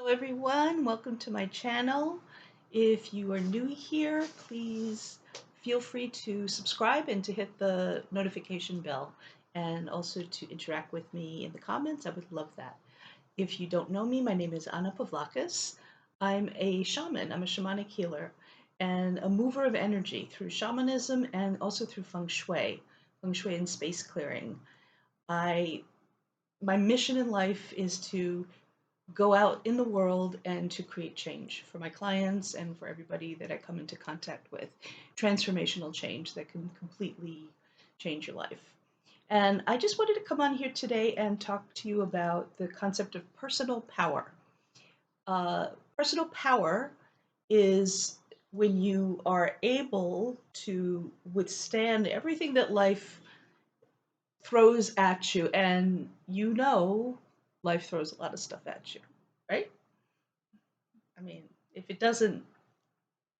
Hello everyone, welcome to my channel. If you are new here, please feel free to subscribe and to hit the notification bell and also to interact with me in the comments. I would love that. If you don't know me, my name is Anna Pavlakis. I'm a shaman, I'm a shamanic healer and a mover of energy through shamanism and also through feng shui and space clearing. My mission in life is to go out in the world and to create change for my clients and for everybody that I come into contact with. Transformational change that can completely change your life. And I just wanted to come on here today and talk to you about the concept of personal power. Uh, Personal power is when you are able to withstand everything that life throws at you, and life throws a lot of stuff at you, right? I mean, if it doesn't,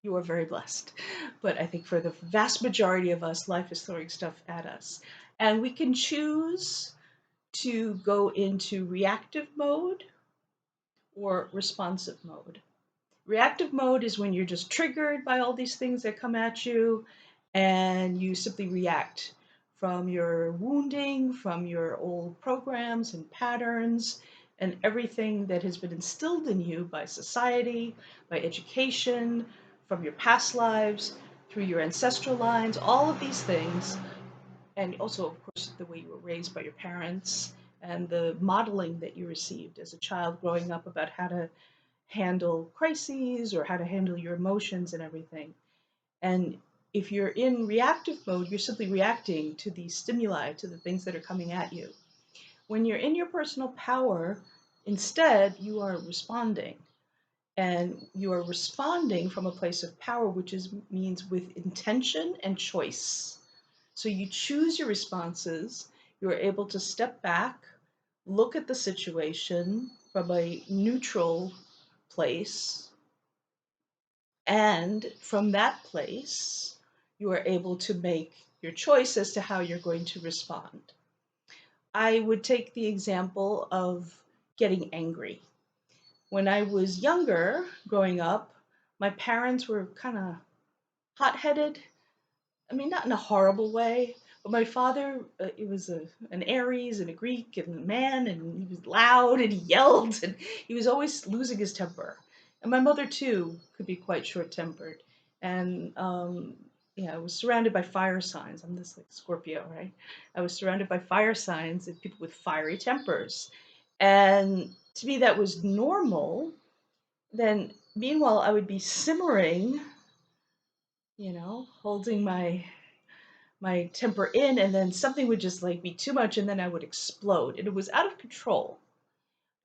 you are very blessed. But I think for the vast majority of us, life is throwing stuff at us. And we can choose to go into reactive mode or responsive mode. Reactive mode is when you're just triggered by all these things that come at you and you simply react from your wounding, from your old programs and patterns, and everything that has been instilled in you by society, by education, from your past lives, through your ancestral lines, all of these things, and also, of course, the way you were raised by your parents and the modeling that you received as a child growing up about how to handle crises or how to handle your emotions and everything. And if you're in reactive mode, you're simply reacting to the stimuli, to the things that are coming at you. When you're in your personal power, instead, you are responding. And you are responding from a place of power, which means with intention and choice. So you choose your responses, you're able to step back, look at the situation from a neutral place, and from that place, you are able to make your choice as to how you're going to respond. I would take the example of getting angry. When I was younger, growing up, my parents were kind of hot-headed. I mean, not in a horrible way, but my father, it was an Aries and a Greek and a man, and he was loud and he yelled, and he was always losing his temper. And my mother, too, could be quite short-tempered. And yeah, I was surrounded by fire signs. I'm this like Scorpio, right? I was surrounded by fire signs and people with fiery tempers. And to me, that was normal. Then, meanwhile, I would be simmering, holding my temper in, and then something would just like be too much and then I would explode and it was out of control.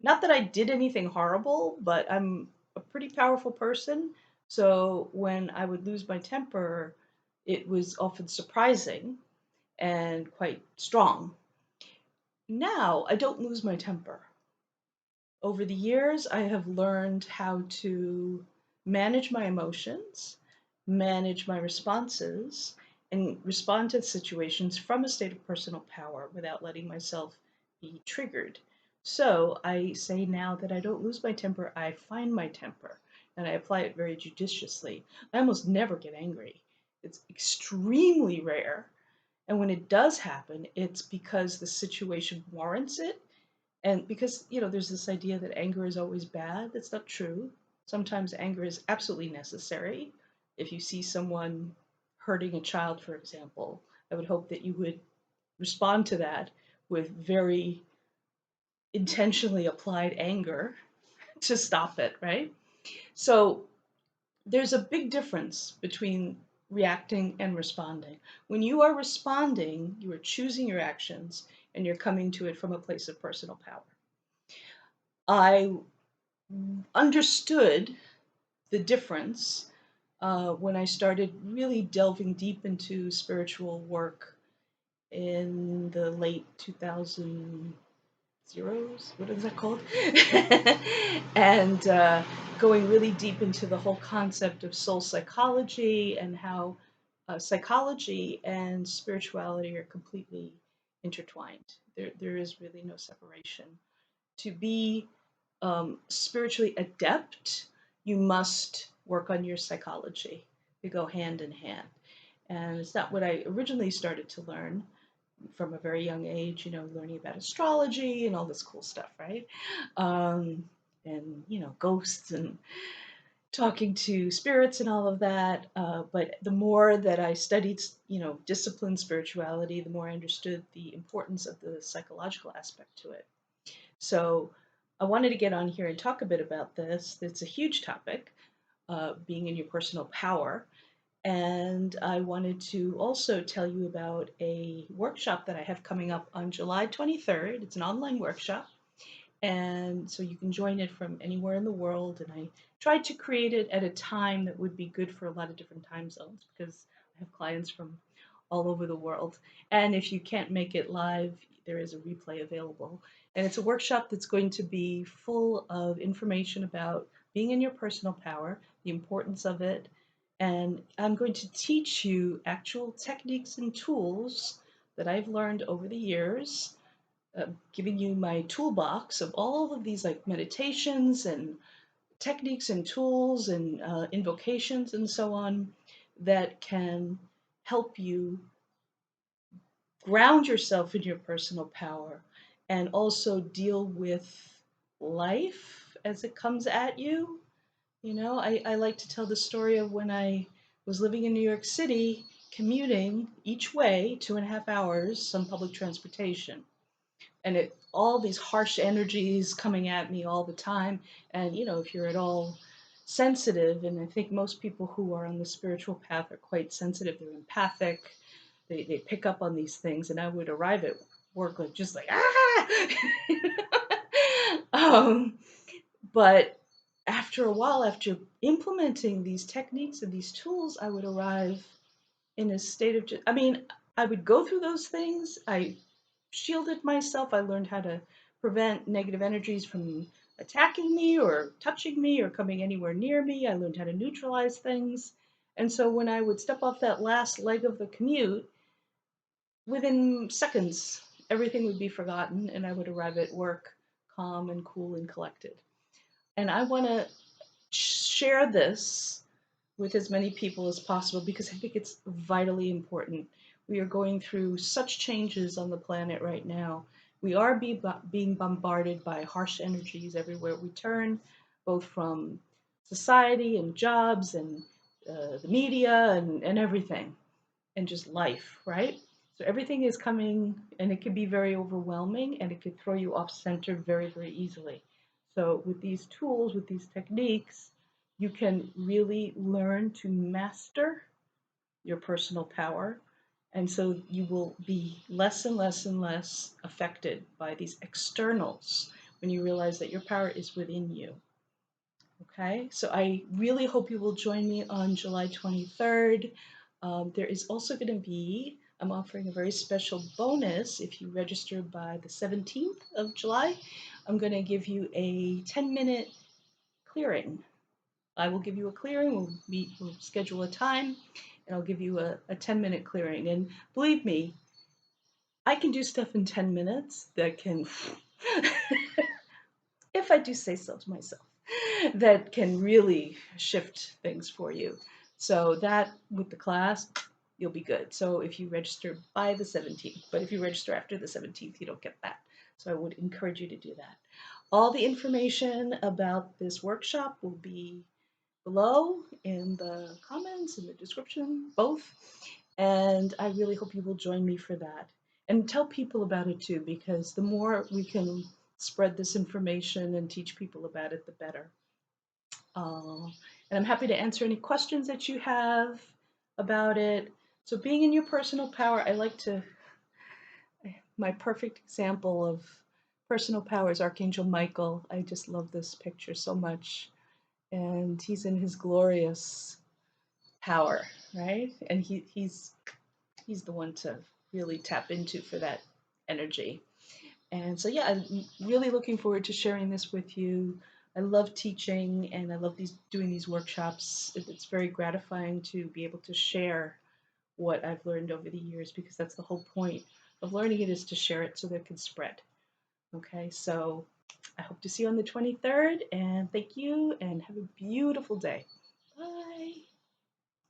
Not that I did anything horrible, but I'm a pretty powerful person. So when I would lose my temper, it was often surprising and quite strong. Now I don't lose my temper. Over the years, I have learned how to manage my emotions, manage my responses, and respond to situations from a state of personal power without letting myself be triggered. So I say now that I don't lose my temper, I find my temper and I apply it very judiciously. I almost never get angry. It's extremely rare. And when it does happen, it's because the situation warrants it, and because, there's this idea that anger is always bad. That's not true. Sometimes anger is absolutely necessary. If you see someone hurting a child, for example, I would hope that you would respond to that with very intentionally applied anger to stop it, right? So there's a big difference between reacting and responding. When you are responding, you are choosing your actions and you're coming to it from a place of personal power. I understood the difference when I started really delving deep into spiritual work in the late 2000s. What is that called? And going really deep into the whole concept of soul psychology and how psychology and spirituality are completely intertwined. There is really no separation. To be spiritually adept, you must work on your psychology. They go hand in hand. And it's not what I originally started to learn from a very young age, learning about astrology and all this cool stuff, right? Um, and, ghosts and talking to spirits and all of that. But the more that I studied, disciplined spirituality, the more I understood the importance of the psychological aspect to it. So I wanted to get on here and talk a bit about this. It's a huge topic, being in your personal power. And I wanted to also tell you about a workshop that I have coming up on July 23rd. It's an online workshop. And so you can join it from anywhere in the world. And I tried to create it at a time that would be good for a lot of different time zones because I have clients from all over the world. And if you can't make it live, there is a replay available. And it's a workshop that's going to be full of information about being in your personal power, the importance of it. And I'm going to teach you actual techniques and tools that I've learned over the years, giving you my toolbox of all of these like meditations and techniques and tools and invocations and so on that can help you ground yourself in your personal power and also deal with life as it comes at you. I like to tell the story of when I was living in New York City, commuting each way 2.5 hours on public transportation. And all these harsh energies coming at me all the time. And, if you're at all sensitive, and I think most people who are on the spiritual path are quite sensitive, they're empathic, they pick up on these things, and I would arrive at work like just like um, but after a while, after implementing these techniques and these tools, I would arrive in a state of I mean, I would go through those things. I shielded myself. I learned how to prevent negative energies from attacking me or touching me or coming anywhere near me. I learned how to neutralize things. And so when I would step off that last leg of the commute, within seconds, everything would be forgotten and I would arrive at work calm and cool and collected. And I want to share this with as many people as possible because I think it's vitally important. We are going through such changes on the planet right now. We are being bombarded by harsh energies everywhere we turn, both from society and jobs and the media and everything, and just life, right? So everything is coming, and it can be very overwhelming, and it can throw you off center very, very easily. So with these tools, with these techniques, you can really learn to master your personal power. And so you will be less and less and less affected by these externals when you realize that your power is within you. Okay, so I really hope you will join me on July 23rd. There is also going to be, I'm offering a very special bonus if you register by the 17th of July. I'm going to give you a 10-minute clearing. I will give you a clearing, we'll schedule a time, and I'll give you a 10-minute clearing. And believe me, I can do stuff in 10 minutes that can, if I do say so to myself, that can really shift things for you. So that with the class, you'll be good. So if you register by the 17th, but if you register after the 17th, you don't get that. So I would encourage you to do that. All the information about this workshop will be below in the comments, in the description, both. And I really hope you will join me for that. And tell people about it too, because the more we can spread this information and teach people about it, the better. And I'm happy to answer any questions that you have about it. So being in your personal power, my perfect example of personal power is Archangel Michael. I just love this picture so much. And he's in his glorious power, right? And he's the one to really tap into for that energy. And so, yeah, I'm really looking forward to sharing this with you. I love teaching and I love doing these workshops. It's very gratifying to be able to share what I've learned over the years because that's the whole point of learning it is to share it so that it can spread. Okay, so I hope to see you on the 23rd, and thank you, and have a beautiful day.